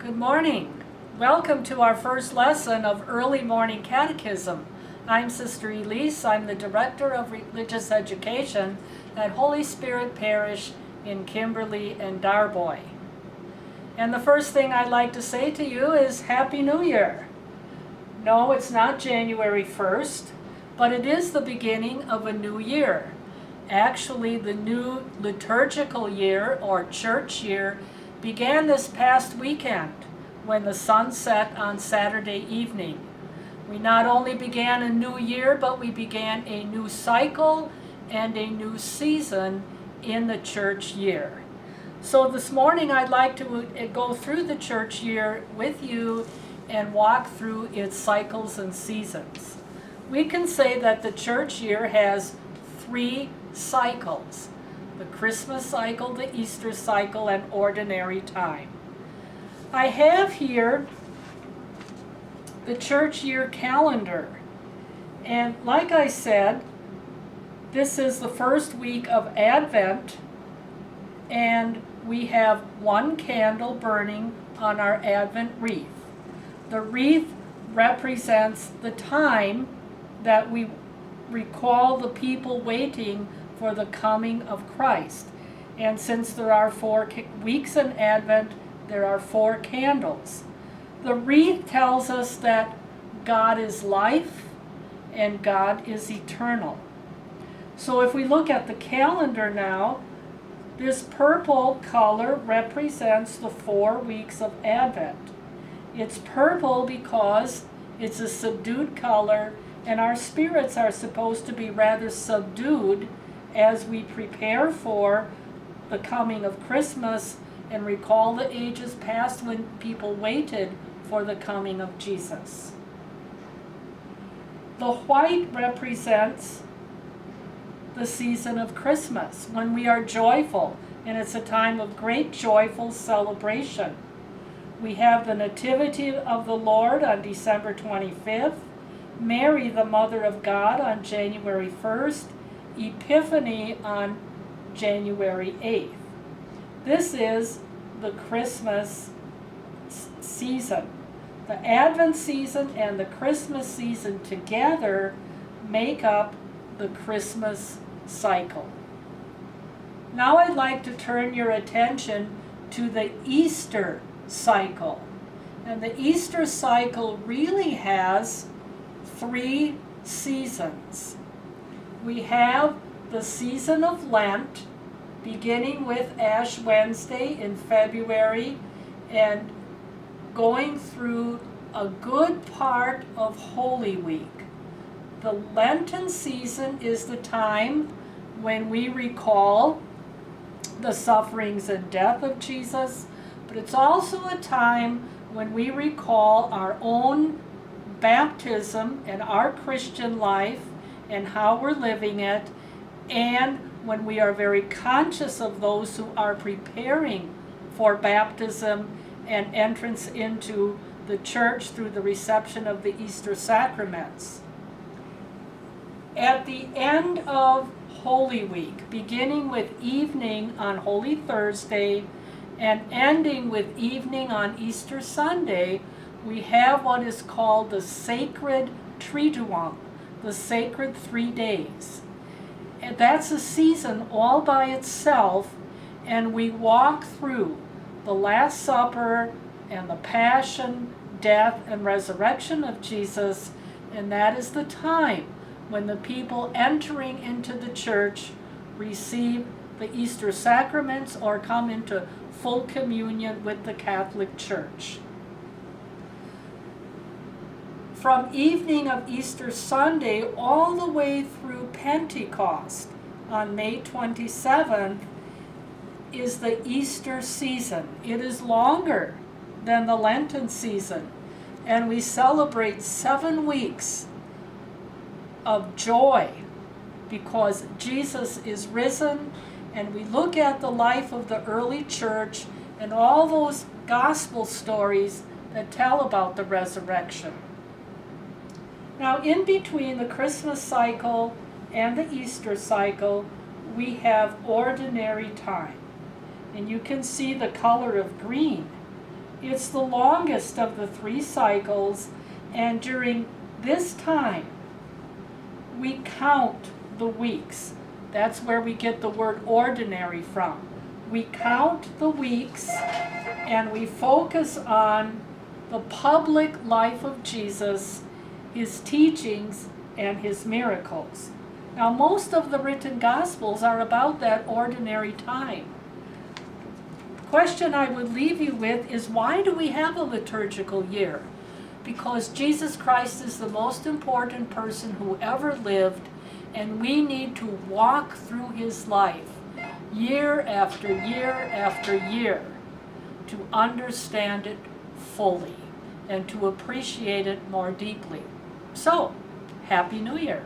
Good morning. Welcome to our first lesson of Early Morning Catechism. I'm Sister Elise. I'm the Director of Religious Education at Holy Spirit Parish in Kimberly and Darboy. And the first thing I'd like to say to you is Happy New Year. No, it's not January 1st, but it is the beginning of a new year. Actually, the new liturgical year or church year began this past weekend when the sun set on Saturday evening. We not only began a new year, but we began a new cycle and a new season in the church year. So this morning I'd like to go through the church year with you and walk through its cycles and seasons. We can say that the church year has three cycles: the Christmas cycle, the Easter cycle, and ordinary time. I have here the church year calendar, and like I said, this is the first week of Advent, and we have one candle burning on our Advent wreath. The wreath represents the time that we recall the people waiting for the coming of Christ. And since there are 4 weeks in Advent, there are 4 candles. The wreath tells us that God is life and God is eternal. So if we look at the calendar now, this purple color represents the 4 weeks of Advent. It's purple because it's a subdued color, and our spirits are supposed to be rather subdued as we prepare for the coming of Christmas and recall the ages past when people waited for the coming of Jesus. The white represents the season of Christmas, when we are joyful, and it's a time of great joyful celebration. We have the Nativity of the Lord on December 25th, Mary, the Mother of God, on January 1st, Epiphany on January 8th. This is the Christmas season. The Advent season and the Christmas season together make up the Christmas cycle. Now I'd like to turn your attention to the Easter cycle. And the Easter cycle really has 3 seasons. We have the season of Lent, beginning with Ash Wednesday in February and going through a good part of Holy Week. The Lenten season is the time when we recall the sufferings and death of Jesus, but it's also a time when we recall our own baptism and our Christian life and how we're living it, and when we are very conscious of those who are preparing for baptism and entrance into the church through the reception of the Easter sacraments. At the end of Holy Week, beginning with evening on Holy Thursday and ending with evening on Easter Sunday, we have what is called the Sacred Triduum, the sacred 3 days. And that's a season all by itself, and we walk through the Last Supper and the Passion, Death, and Resurrection of Jesus, and that is the time when the people entering into the church receive the Easter sacraments or come into full communion with the Catholic Church. From evening of Easter Sunday all the way through Pentecost on May 27th is the Easter season. It is longer than the Lenten season, and we celebrate 7 weeks of joy because Jesus is risen, and we look at the life of the early church and all those gospel stories that tell about the resurrection. Now, in between the Christmas cycle and the Easter cycle, we have ordinary time. And you can see the color of green. It's the longest of the 3 cycles, and during this time, we count the weeks. That's where we get the word ordinary from. We count the weeks, and we focus on the public life of Jesus, his teachings, and his miracles. Now, most of the written Gospels are about that ordinary time. The question I would leave you with is, why do we have a liturgical year? Because Jesus Christ is the most important person who ever lived, and we need to walk through his life year after year after year to understand it fully and to appreciate it more deeply. So, Happy New Year!